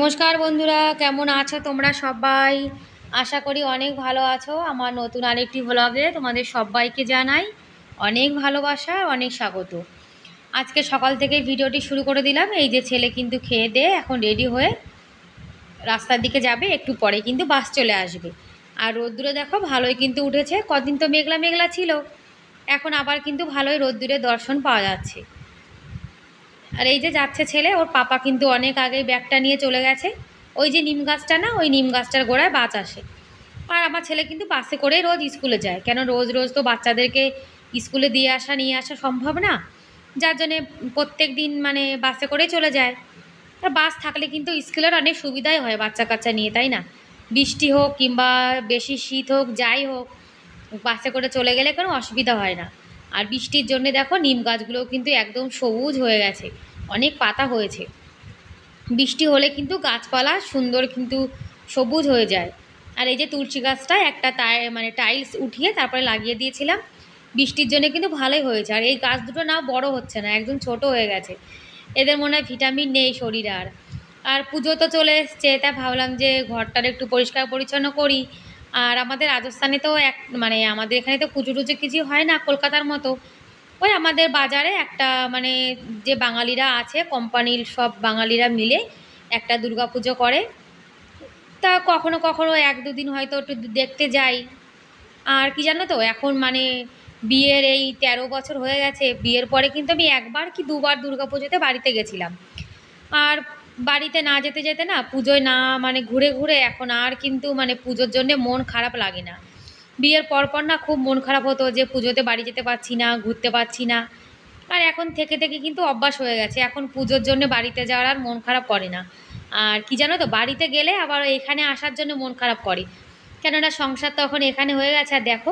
নমস্কার বন্ধুরা, কেমন আছো তোমরা সবাই? আশা করি অনেক ভালো আছো। আমার নতুন আরেকটি ভ্লগে তোমাদের সবাইকে জানাই অনেক ভালোবাসা, অনেক স্বাগত। আজকে সকাল থেকে ভিডিওটি শুরু করে দিলাম। এই যে ছেলে কিন্তু খেয়ে দিয়ে এখন রেডি হয়ে রাস্তার দিকে যাবে, একটু পরে কিন্তু বাস চলে আসবে। আর রোদ্দুরে দেখো ভালোই কিন্তু উঠেছে, কদিন তো মেঘলা মেঘলা ছিল, এখন আবার কিন্তু ভালোই রোদ্দুরের দর্শন পাওয়া যাচ্ছে। আর এই যে যাচ্ছে ছেলে, ওর পাপা কিন্তু অনেক আগেই ব্যাগটা নিয়ে চলে গেছে। ওই যে নিম গাছটা না, ওই নিম গাছটার গোড়ায় বাস আসে। আর আমার ছেলে কিন্তু বাসে করেই রোজ স্কুলে যায়, কেন রোজ রোজ তো বাচ্চাদেরকে স্কুলে দিয়ে আসা নিয়ে আসা সম্ভব না, যার জন্যে প্রত্যেক দিন মানে বাসে করেই চলে যায়। আর বাস থাকলে কিন্তু স্কুলের অনেক সুবিধাই হয় বাচ্চা কাচ্চা নিয়ে, তাই না? বৃষ্টি হোক কিংবা বেশি শীত হোক, যাই হোক, বাসে করে চলে গেলে কোনো অসুবিধা হয় না। আর বৃষ্টির জন্যে দেখো নিম গাছগুলোও কিন্তু একদম সবুজ হয়ে গেছে, অনেক পাতা হয়েছে। বৃষ্টি হলে কিন্তু গাছপালা সুন্দর কিন্তু সবুজ হয়ে যায়। আর এই যে তুলসী গাছটা একটা মানে টাইলস উঠিয়ে তারপরে লাগিয়ে দিয়েছিলাম, বৃষ্টির জন্য কিন্তু ভালোই হয়েছে। আর এই গাছ দুটো না বড় হচ্ছে না, একদম ছোট হয়ে গেছে। এদের মনে হয় ভিটামিন নেই শরীরে। আর পুজো তো চলে এসছে, তাই ভাবলাম যে ঘরটার একটু পরিষ্কার পরিচ্ছন্ন করি। আর আমাদের রাজস্থানে তো মানে আমাদের এখানে তো পুজো টুজো কিছু হয় না কলকাতার মতো। ওই আমাদের বাজারে একটা মানে যে বাঙালিরা আছে, কোম্পানির সব বাঙালিরা মিলে একটা দুর্গাপুজো করে। তা কখনো কখনো এক দুদিন হয়তো একটু দেখতে যাই। আর কি জানো তো, এখন মানে বিয়ের এই 13 বছর হয়ে গেছে, বিয়ের পরে কিন্তু আমি একবার কি দুবার দুর্গাপুজোতে বাড়িতে গেছিলাম। আর বাড়িতে না যেতে যেতে না, পুজোয় না মানে ঘুরে ঘুরে এখন আর কিন্তু মানে পুজোর জন্যে মন খারাপ লাগে না। বিয়ের পর না খুব মন খারাপ হতো যে পুজোতে বাড়ি যেতে পারছি না, ঘুরতে পারছি না। আর এখন থেকে থেকে কিন্তু অভ্যাস হয়ে গেছে, এখন পুজোর জন্য বাড়িতে যাওয়ার আর মন খারাপ করে না। আর কি জানো তো, বাড়িতে গেলে আবার এখানে আসার জন্য মন খারাপ করে, কেননা সংসার তো এখন এখানে হয়ে গেছে। আর দেখো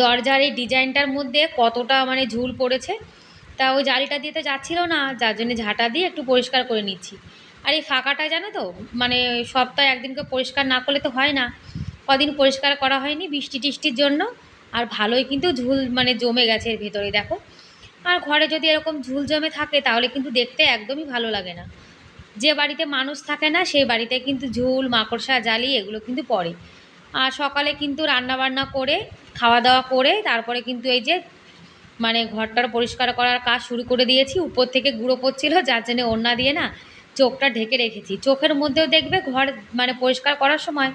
দরজার এই ডিজাইনটার মধ্যে কতটা মানে ঝুল পড়েছে। তা ওই জালিটা দিয়ে তো যাচ্ছিল না, যার জন্য ঝাঁটা দিয়ে একটু পরিষ্কার করে নিচ্ছি। আর এই ফাঁকাটা জানো তো, মানে সপ্তাহে একদিনকে পরিষ্কার না করলে তো হয় না। কদিন পরিষ্কার করা হয়নি বৃষ্টি টিষ্টির জন্য। আর ভালোই কিন্তু ঝুল মানে জমে গেছে এর ভেতরে দেখো। আর ঘরে যদি এরকম ঝুল জমে থাকে তাহলে কিন্তু দেখতে একদমই ভালো লাগে না। যে বাড়িতে মানুষ থাকে না সেই বাড়িতে কিন্তু ঝুল মাকড়সা জালি এগুলো কিন্তু পড়ে। আর সকালে কিন্তু রান্না বান্না করে খাওয়া দাওয়া করে তারপরে কিন্তু এই যে মানে ঘরটার পরিষ্কার করার কাজ শুরু করে দিয়েছি। উপর থেকে গুঁড়ো পড়ছিল, যার জন্য ওড়না দিয়ে না চোখটা ঢেকে রেখেছি। চোখের মধ্যেও দেখবে ঘর মানে পরিষ্কার করার সময়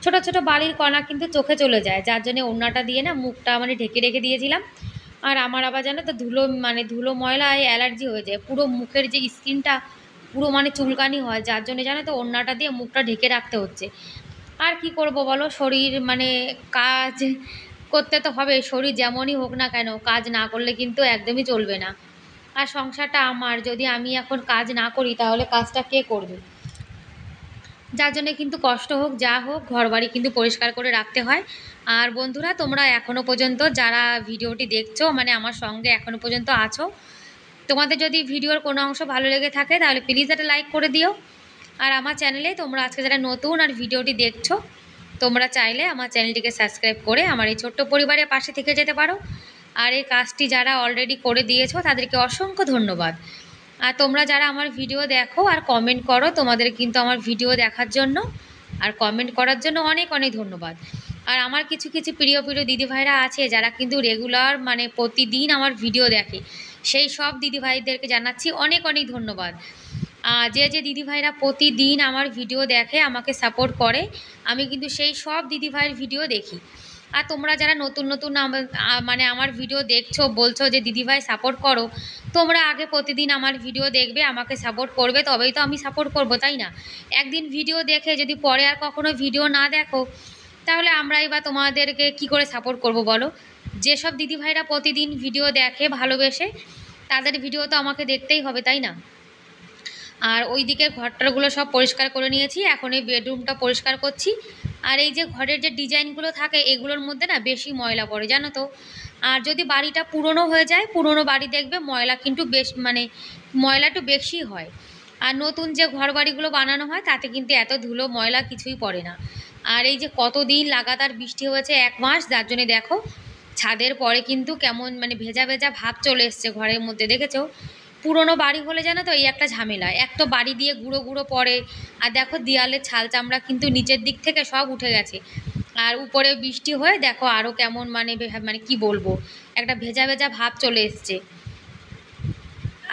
ছোট ছোট বালির কণা কিন্তু চোখে চলে যায়, যার জন্য ওড়নাটা দিয়ে না মুখটা মানে ঢেকে রেখে দিয়েছিলাম। আর আমার আবার জানো তো ধুলো মানে ধুলো ময়লায় অ্যালার্জি হয়ে যায়, পুরো মুখের যে স্কিনটা পুরো মানে চুলকানি হয়, যার জন্য জানো তো ওড়নাটা দিয়ে মুখটা ঢেকে রাখতে হচ্ছে। আর কি করব বলো, শরীর মানে কাজ করতে তো হবে, শরীর যেমনই হোক না কেন কাজ না করলে কিন্তু একদমই চলবে না। আর সংসারটা আমার, যদি আমি এখন কাজ না করি তাহলে কাজটা কে করবে? যার জন্য কিন্তু কষ্ট হোক যা হোক ঘরবাড়ি কিন্তু পরিষ্কার করে রাখতে হয়। আর বন্ধুরা তোমরা এখনও পর্যন্ত যারা ভিডিওটি দেখছো মানে আমার সঙ্গে এখনও পর্যন্ত আছো, তোমাদের যদি ভিডিওর কোনো অংশ ভালো লেগে থাকে তাহলে প্লিজ একটা লাইক করে দিও। আর আমার চ্যানেলে তোমরা আজকে যারা নতুন আর ভিডিওটি দেখছো, তোমরা চাইলে আমার চ্যানেলটিকে সাবস্ক্রাইব করে আমার এই ছোট্ট পরিবারের পাশে থেকে যেতে পারো। আর এই কাজটি যারা অলরেডি করে দিয়েছো তাদেরকে অসংখ্য ধন্যবাদ। আর তোমরা যারা আমার ভিডিও দেখো আর কমেন্ট করো, তোমাদের কিন্তু আমার ভিডিও দেখার জন্য আর কমেন্ট করার জন্য অনেক অনেক ধন্যবাদ। আর আমার কিছু কিছু প্রিয় প্রিয় দিদিভাইরা আছে যারা কিন্তু রেগুলার মানে প্রতিদিন আমার ভিডিও দেখে, সেই সব দিদিভাইদেরকে জানাচ্ছি অনেক অনেক ধন্যবাদ। যে যে দিদিভাইরা প্রতিদিন আমার ভিডিও দেখে আমাকে সাপোর্ট করে, আমি কিন্তু সেই সব দিদিভাইয়ের ভিডিও দেখি। আর তোমরা যারা নতুন নতুন মানে আমার ভিডিও দেখছো, বলছো যে দিদিভাই সাপোর্ট করো, তোমরা আগে প্রতিদিন আমার ভিডিও দেখবে, আমাকে সাপোর্ট করবে, তবেই তো আমি সাপোর্ট করবো, তাই না? একদিন ভিডিও দেখে যদি পরে আর কখনো ভিডিও না দেখো, তাহলে আমরাই বা তোমাদেরকে কি করে সাপোর্ট করব বলো? যেসব দিদিভাইরা প্রতিদিন ভিডিও দেখে ভালোবেসে, তাদের ভিডিও তো আমাকে দেখতেই হবে, তাই না? আর ওই দিকের ঘরটারগুলো সব পরিষ্কার করে নিয়েছি, এখন এই বেডরুমটা পরিষ্কার করছি। আর এই যে ঘরের যে ডিজাইনগুলো থাকে এগুলোর মধ্যে না বেশি ময়লা পড়ে জানো তো। আর যদি বাড়িটা পুরনো হয়ে যায়, পুরনো বাড়ি দেখবে ময়লা কিন্তু বেশ মানে ময়লা একটু বেশি হয়। আর নতুন যে ঘর বাড়িগুলো বানানো হয় তাতে কিন্তু এত ধুলো ময়লা কিছুই পড়ে না। আর এই যে কতদিন লাগাতার বৃষ্টি হয়েছে, 1 মাস, যার জন্যে দেখো ছাদের পরে কিন্তু কেমন মানে ভেজা ভেজা ভাব চলে এসছে ঘরের মধ্যে, দেখেছো? পুরনো বাড়ি হলে জানো তো এই একটা ঝামেলা, এক তো বাড়ি দিয়ে গুঁড়ো গুঁড়ো পড়ে, আর দেখো দেয়ালের ছাল চামড়া কিন্তু নিচের দিক থেকে সব উঠে গেছে, আর উপরে বৃষ্টি হয়ে দেখো আরও কেমন মানে মানে কি বলবো, একটা ভেজা ভেজা ভাব চলে এসছে।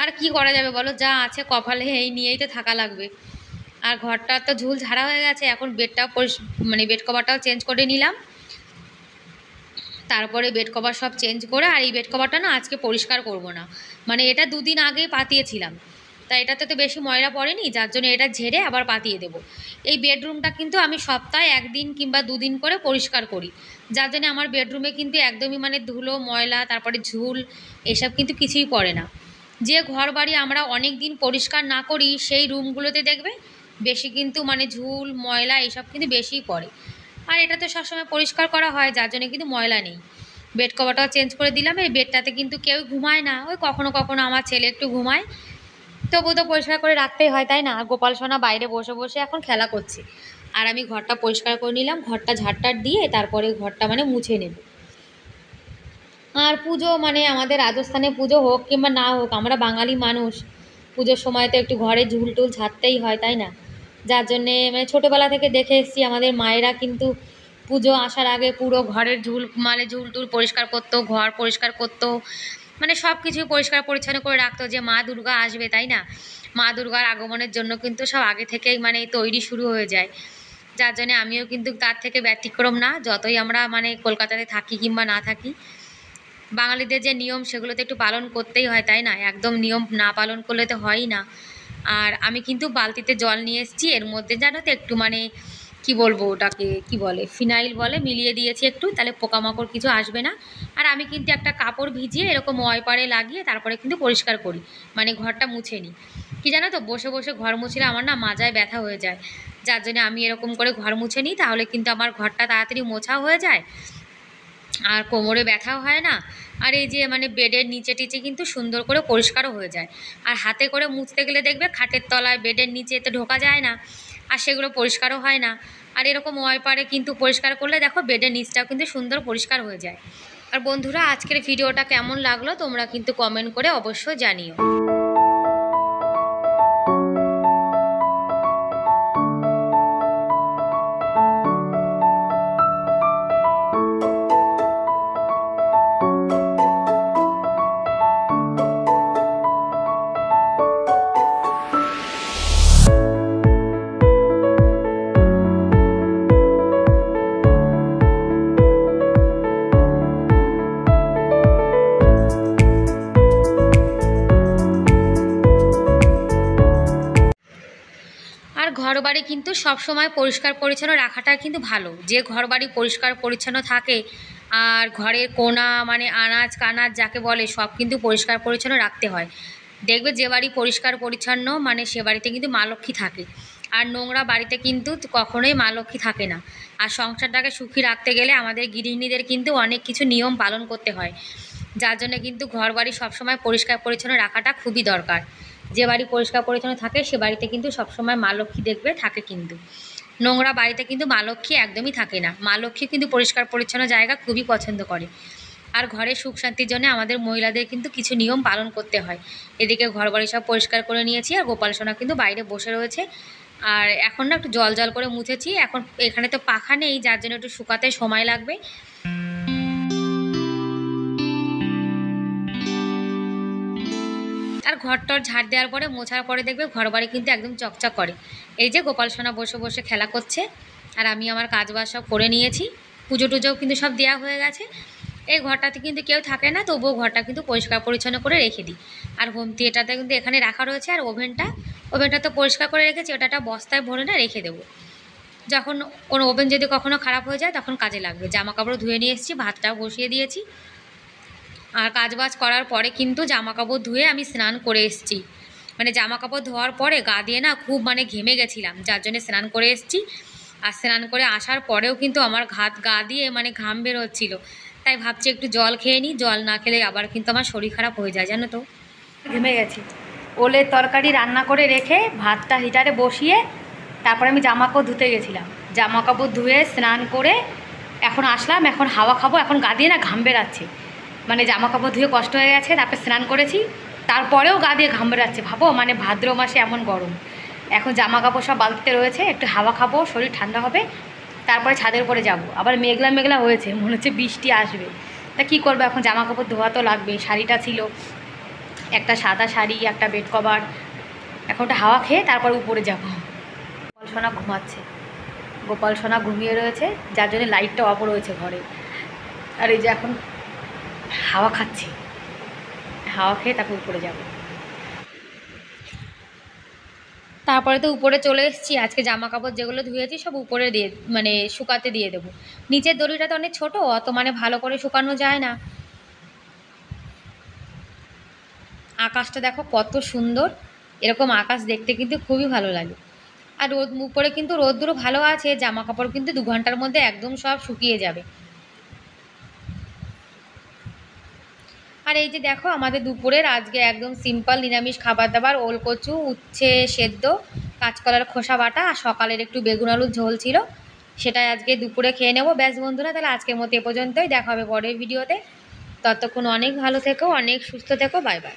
আর কি করা যাবে বলো, যা আছে কপালে এই নিয়েই তো থাকা লাগবে। আর ঘরটা তো ঝুল ঝাড়া হয়ে গেছে, এখন বেডটাও মানে বেড কভারটাও চেঞ্জ করে নিলাম, তারপরে বেড কভার সব চেঞ্জ করে, আর এই বেড কভারটা না আজকে পরিষ্কার করব না, মানে এটা দুদিন আগেই পাতিয়েছিলাম, তাই এটাতে তো বেশি ময়লা পড়েনি, যার জন্য এটা ঝেড়ে আবার পাতিয়ে দেবো। এই বেডরুমটা কিন্তু আমি সপ্তাহে 1 দিন কিংবা 2 দিন করে পরিষ্কার করি, যার জন্য আমার বেডরুমে কিন্তু একদমই মানে ধুলো ময়লা তারপরে ঝুল এসব কিন্তু কিছুই পড়ে না। যে ঘর বাড়ি আমরা অনেক দিন পরিষ্কার না করি সেই রুমগুলোতে দেখবে বেশি কিন্তু মানে ঝুল ময়লা এসব কিন্তু বেশিই পড়ে, আর এটা তো সবসময় পরিষ্কার করা হয়, যার জন্য কিন্তু ময়লা নেই। বেড কভারটাও চেঞ্জ করে দিলাম, এই বেডটাতে কিন্তু কেউ ঘুমায় না, ওই কখনো কখনো আমার ছেলে একটু ঘুমায়, তবু তো পরিষ্কার করে রাখতেই হয় তাই না। আর গোপাল সোনা বাইরে বসে বসে এখন খেলা করছে, আর আমি ঘরটা পরিষ্কার করে নিলাম, ঘরটা ঝাড়টার দিয়ে তারপরে ঘরটা মানে মুছে নেব। আর পুজো মানে আমাদের রাজস্থানে পুজো হোক কিংবা না হোক, আমরা বাঙালি মানুষ, পুজোর সময় তো একটু ঘরে ঝুল টুল ঝাড়তেই হয় তাই না। যার জন্যে মানে ছোটোবেলা থেকে দেখে এসেছি আমাদের মায়েরা কিন্তু পুজো আসার আগে পুরো ঘরের ঝুল মানে ঝুল টুল পরিষ্কার করতো, ঘর পরিষ্কার করতো, মানে সব কিছু পরিষ্কার পরিচ্ছন্ন করে রাখতো, যে মা দুর্গা আসবে তাই না। মা দুর্গার আগমনের জন্য কিন্তু সব আগে থেকেই মানে তৈরি শুরু হয়ে যায়, যার জন্যে আমিও কিন্তু তার থেকে ব্যতিক্রম না, যতই আমরা মানে কলকাতাতে থাকি কিংবা না থাকি, বাঙালিদের যে নিয়ম সেগুলো তো একটু পালন করতেই হয় তাই না, একদম নিয়ম না পালন করলে তো হয়ই না। আর আমি কিন্তু বালতিতে জল নিয়ে এসেছি, এর মধ্যে জানো তো একটু মানে কি বলবো ওটাকে কি বলে, ফিনাইল বলে, মিলিয়ে দিয়েছি একটু, তাহলে পোকামাকড় কিছু আসবে না। আর আমি কিন্তু একটা কাপড় ভিজিয়ে এরকম ওয়াইপারে লাগিয়ে তারপরে কিন্তু পরিষ্কার করি, মানে ঘরটা মুছে নিই। কি জানো তো, বসে বসে ঘর মুছলে আমার না মাজায় ব্যথা হয়ে যায়, যার জন্য আমি এরকম করে ঘর মুছে নিই, তাহলে কিন্তু আমার ঘরটা তাড়াতাড়ি মোছাও হয়ে যায়, আর কোমরে ব্যথাও হয় না, আর এই যে মানে বেডের নিচে টিচে কিন্তু সুন্দর করে পরিষ্কারও হয়ে যায়। আর হাতে করে মুছতে গেলে দেখবে খাটের তলায় বেডের নিচে এতে ঢোকা যায় না, আর সেগুলো পরিষ্কারও হয় না। আর এরকম ওয়াইপারে কিন্তু পরিষ্কার করলে দেখো বেডের নিচটাও কিন্তু সুন্দর পরিষ্কার হয়ে যায়। আর বন্ধুরা, আজকের ভিডিওটা কেমন লাগলো তোমরা কিন্তু কমেন্ট করে অবশ্যই জানিও। আর ঘরবাড়ি কিন্তু সব সময় পরিষ্কার পরিচ্ছন্ন রাখাটা কিন্তু ভালো, যে ঘরবাড়ি পরিষ্কার পরিচ্ছন্ন থাকে আর ঘরের কোণা মানে আনাজ কানাজ যাকে বলে সব কিন্তু পরিষ্কার পরিচ্ছন্ন রাখতে হয়। দেখবে যে বাড়ি পরিষ্কার পরিচ্ছন্ন মানে সে বাড়িতে কিন্তু মা লক্ষ্মী থাকে, আর নোংরা বাড়িতে কিন্তু কখনোই মা লক্ষ্মী থাকে না। আর সংসারটাকে সুখী রাখতে গেলে আমাদের গৃহিণীদের কিন্তু অনেক কিছু নিয়ম পালন করতে হয়, যার জন্য কিন্তু ঘরবাড়ি সবসময় পরিষ্কার পরিচ্ছন্ন রাখাটা খুবই দরকার। যে বাড়ি পরিষ্কার পরিচ্ছন্ন থাকে সে বাড়িতে কিন্তু সবসময় মা লক্ষ্মী দেখবে থাকে, কিন্তু নোংরা বাড়িতে কিন্তু মা লক্ষ্মী একদমই থাকে না। মা লক্ষ্মী কিন্তু পরিষ্কার পরিচ্ছন্ন জায়গা খুবই পছন্দ করে। আর ঘরের সুখ শান্তির জন্য আমাদের মহিলাদের কিন্তু কিছু নিয়ম পালন করতে হয়। এদিকে ঘরবাড়ি সব পরিষ্কার করে নিয়েছি, আর গোপাল সোনা কিন্তু বাইরে বসে রয়েছে। আর এখন না একটু জল জল করে মুছেছি, এখন এখানে তো পাখা নেই যার জন্য একটু শুকাতে সময় লাগবে। আর ঘরটর ঝাড় দেওয়ার পরে মোছার পরে দেখবে ঘরবাড়ি কিন্তু একদম চকচক করে। এই যে গোপাল সোনা বসে বসে খেলা করছে, আর আমি আমার কাজবাজ সব করে নিয়েছি, পুজো টুজোও কিন্তু সব দেওয়া হয়ে গেছে। এই ঘরটাতে কিন্তু কেউ থাকে না, তবুও ঘরটা কিন্তু পরিষ্কার পরিচ্ছন্ন করে রেখে দিই। আর হোম থিয়েটারটা কিন্তু এখানে রাখা রয়েছে, আর ওভেনটা তো পরিষ্কার করে রেখেছি, ওটা একটা বস্তায় ভরে না রেখে দেবো, যখন কোনো ওভেন যদি কখনো খারাপ হয়ে যায় তখন কাজে লাগবে। জামা কাপড় ধুয়ে নিয়ে এসেছি, ভাতটাও বসিয়ে দিয়েছি। আর কাজবাজ করার পরে কিন্তু জামা কাপড় ধুয়ে আমি স্নান করে এসেছি, মানে জামা কাপড় ধোয়ার পরে গা দিয়ে না খুব মানে ঘেমে গেছিলাম, যার জন্য স্নান করে এসেছি। আর স্নান করে আসার পরেও কিন্তু আমার গা দিয়ে মানে ঘাম বের হচ্ছিল, তাই ভাবছি একটু জল খেয়ে নিই, জল না খেলে আবার কিন্তু আমার শরীর খারাপ হয়ে যায় জানো তো। ঘেমে গেছি। ওলের তরকারি রান্না করে রেখে ভাতটা হিটারে বসিয়ে তারপরে আমি জামা কাপড় ধুতে গেছিলাম, জামা কাপড় ধুয়ে স্নান করে এখন আসলাম, এখন হাওয়া খাবো, এখন গা দিয়ে না ঘাম বেরাচ্ছে, মানে জামা কাপড় ধুয়ে কষ্ট হয়ে গেছে, তারপরে স্নান করেছি, তারপরেও গা দিয়ে ঘাম বেরাচ্ছে, ভাবো মানে ভাদ্র মাসে এমন গরম। এখন জামা কাপড় সব বালতিতে রয়েছে, একটু হাওয়া খাবো, শরীর ঠান্ডা হবে, তারপরে ছাদের উপরে যাব। আবার মেঘলা মেঘলা হয়েছে, মনে হচ্ছে বৃষ্টি আসবে। তা কী করবো, এখন জামা কাপড় ধোয়া তো লাগবে। শাড়িটা ছিল একটা সাদা শাড়ি, একটা বেড কভার, এখন ওটা হাওয়া খেয়ে তারপর উপরে যাব। গোপাল সোনা ঘুমাচ্ছে, গোপাল সোনা ঘুমিয়ে রয়েছে, যার জন্য লাইটটা অফ রয়েছে ঘরে। আর এই যে এখন হাওয়া খাচ্ছি, হাওয়া খেয়ে তারপর উপরে যাব। তারপরে তো উপরে চলে এসেছি। আজকে জামা কাপড় যেগুলো ধুয়েছি সব উপরে দিয়ে মানে শুকাতে দিয়ে দেবো। নিচের দড়িটা তো অনেক ছোটো, অত মানে ভালো করে শুকানো যায় না। আকাশটা দেখো কত সুন্দর, এরকম আকাশ দেখতে কিন্তু খুবই ভালো লাগে। আর রোদ উপরে কিন্তু রোদ্দুরও ভালো আছে, জামা কাপড় কিন্তু 2 ঘন্টার মধ্যে একদম সব শুকিয়ে যাবে। আর এই যে দেখো আমাদের দুপুরের আজকে একদম সিম্পল নিরামিষ খাবার দাবার, ওলকচু, উচ্ছে সেদ্ধ, কাঁচকলার খোসা বাটা, আর সকালের একটু বেগুন আলুর ঝোল ছিল, সেটাই আজকে দুপুরে খেয়ে নেবো। ব্যাস বন্ধুরা, তাহলে আজকের মতো এ পর্যন্তই, দেখা হবে পরের ভিডিওতে। ততক্ষণ অনেক ভালো থেকো, অনেক সুস্থ থেকো, বাই বাই।